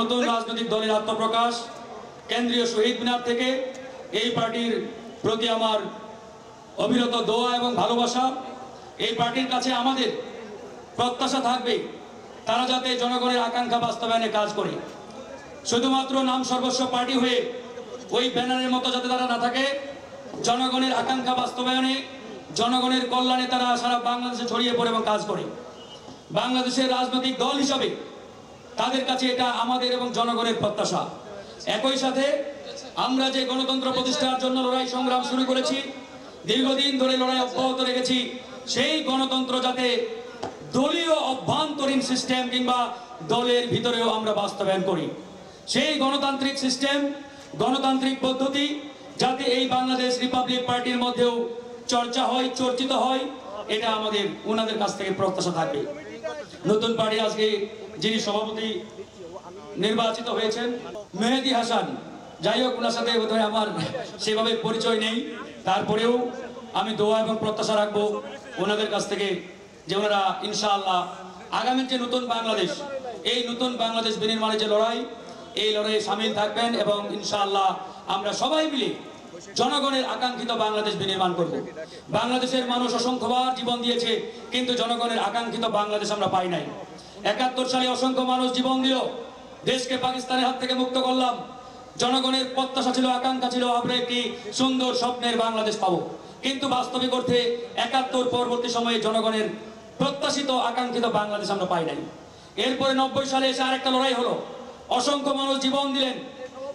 নতুন রাজনৈতিক দলের আত্মপ্রকাশ কেন্দ্রীয় শহীদ মিনার থেকে এই পার্টির প্রতি আমার অবিরত দোয়া এবং ভালোবাসা। এই পার্টির কাছে আমাদের প্রত্যাশা থাকবে তারা যাতে জনগণের আকাঙ্ক্ষা বাস্তবায়নে কাজ করে, শুধুমাত্র নাম সর্বস্ব পার্টি হয়ে ওই ব্যানারের মতো যাতে তারা না থাকে, জনগণের আকাঙ্ক্ষা বাস্তবায়নে, জনগণের কল্যাণে তারা সারা বাংলাদেশে ছড়িয়ে পড়ে এবং কাজ করে। বাংলাদেশের রাজনৈতিক দল হিসাবে তাদের কাছে এটা আমাদের এবং জনগণের প্রত্যাশা। একই সাথে আমরা যে গণতন্ত্র প্রতিষ্ঠার জন্য লড়াই সংগ্রাম শুরু করেছি, দীর্ঘদিন ধরে লড়াই অব্যাহত রেখেছি, সেই গণতন্ত্র যাতে দলীয় অভ্যন্তরীণ সিস্টেম কিংবা দলের ভিতরেও আমরা বাস্তবায়ন করি, সেই গণতান্ত্রিক সিস্টেম, গণতান্ত্রিক পদ্ধতি যাতে এই বাংলাদেশ রিপাবলিক পার্টির মধ্যেও চর্চা হয়, চর্চিত হয়, এটা আমাদের ওনাদের কাছ থেকে প্রত্যাশা থাকবে। নতুন পার্টি আজকে যিনি সভাপতি নির্বাচিত হয়েছেন মেহেদী হাসান, যাই হোক ওনার সাথে বোধহয় আমার সেভাবে পরিচয় নেই, তারপরেও আমি দোয়া এবং প্রত্যাশা রাখবো ওনাদের কাছ থেকে যে ওনারা ইনশাআল্লাহ আগামী যে নতুন বাংলাদেশ, এই নতুন বাংলাদেশ বিনির্মাণের যে লড়াই, এই লড়াইয়ে সামিল থাকবেন এবং ইনশাআল্লাহ আমরা সবাই মিলে জনগণের আকাঙ্ক্ষিত বাংলাদেশ বিনির্মাণ করব। বাংলাদেশের মানুষ অসংখ্যবার জীবন দিয়েছে, কিন্তু জনগণের আকাঙ্ক্ষিত বাংলাদেশ আমরা পাই নাই। 71 সালে অসংখ্য মানুষ জীবন দিল, দেশকে পাকিস্তানের হাত থেকে মুক্ত করলাম। জনগণের প্রত্যাশা ছিল, আকাঙ্ক্ষা ছিল আমরা একটি সুন্দর স্বপ্নের বাংলাদেশ পাবো, কিন্তু বাস্তবিক অর্থে 71 পরবর্তী সময়ে জনগণের প্রত্যাশিত আকাঙ্ক্ষিত বাংলাদেশ আমরা পাই নাই। এরপরে 90 সালে এসে আরেকটা লড়াই হলো, অসংখ্য মানুষ জীবন দিলেন,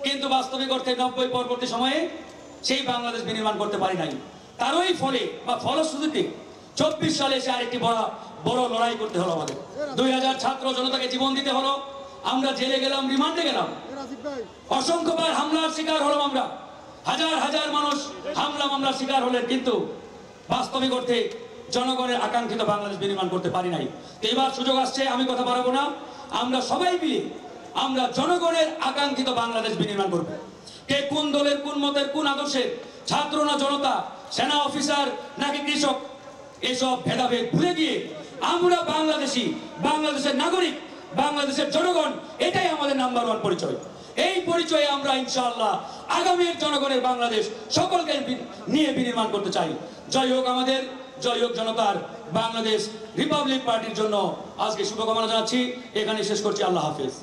কিন্তু বাস্তবিক অর্থে 90 পরবর্তী সময়ে সেই বাংলাদেশ বিনির্মাণ করতে পারি নাই। তারই ফলে বা ফলশ্রুতিতে 24 সালে এসে আরেকটি বড় লড়াই করতে হলো আমাদের। 2000 ছাত্র জনতাকে জীবন দিতে হলো, আমরা জেলে গেলাম, রিমান্ডে গেলাম, অসংখ্যবার হামলার শিকার হলাম, আমরা হাজার হাজার মানুষ হামলা মামলার শিকার হলেন, কিন্তু বাস্তবিক অর্থে জনগণের আকাঙ্ক্ষিত বাংলাদেশ বিনির্মাণ করতে পারি নাই। তো এবার সুযোগ আসছে, আমি কথা বাড়াবো না, আমরা সবাই মিলে আমরা জনগণের আকাঙ্ক্ষিত বাংলাদেশ বিনির্মাণ করব। কে কোন দলের, কোন মতের, কোন আদর্শের, ছাত্র না জনতা, সেনা অফিসার নাকি কৃষক, এসব ভেদাভেদ ভুলে গিয়ে আমরা বাংলাদেশি, বাংলাদেশের নাগরিক, বাংলাদেশের জনগণ, এটাই আমাদের নাম্বার 1 পরিচয়। এই পরিচয়ে আমরা ইনশাআল্লাহ আগামীর জনগণের বাংলাদেশ সকলকে নিয়ে বিনির্মাণ করতে চাই। জয় হোক আমাদের, জয় হোক জনতার বাংলাদেশ রিপাবলিক পার্টির জন্য আজকে শুভকামনা জানাচ্ছি। এখানে শেষ করছি। আল্লাহ হাফেজ।